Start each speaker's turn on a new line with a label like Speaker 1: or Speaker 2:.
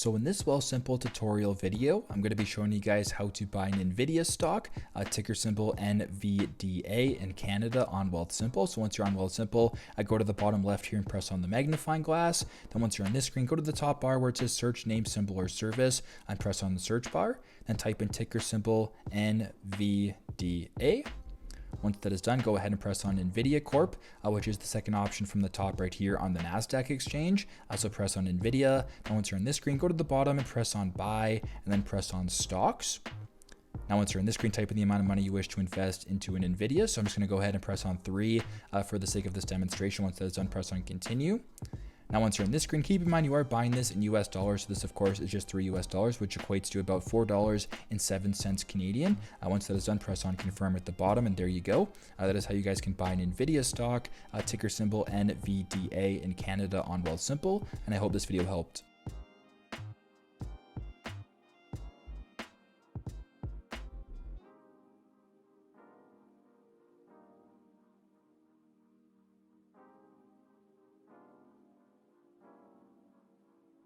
Speaker 1: So in this Wealthsimple tutorial video, I'm going to be showing you guys how to buy an Nvidia stock, ticker symbol NVDA in Canada on Wealthsimple. So once you're on Wealthsimple, go to the bottom left here and press on the magnifying glass. Then once you're on this screen, go to the top bar where it says search name, symbol, or service and press on the search bar. Then type in ticker symbol NVDA. Once that is done, go ahead and press on Nvidia Corp, which is the second option from the top right here on the NASDAQ exchange. So press on Nvidia. Now once you're on this screen, go to the bottom and press on buy and then press on stocks. Now once you're in this screen, type in the amount of money you wish to invest into an Nvidia. So I'm just going to go ahead and press on 3 for the sake of this demonstration. Once that is done, press on continue. Now, once you're in this screen, keep in mind you are buying this in US dollars. So this, of course, is just $3 US, which equates to about $4.07 Canadian. Once that is done, press on confirm at the bottom, and there you go. That is how you guys can buy an Nvidia stock, ticker symbol NVDA in Canada on Wealthsimple. And I hope this video helped.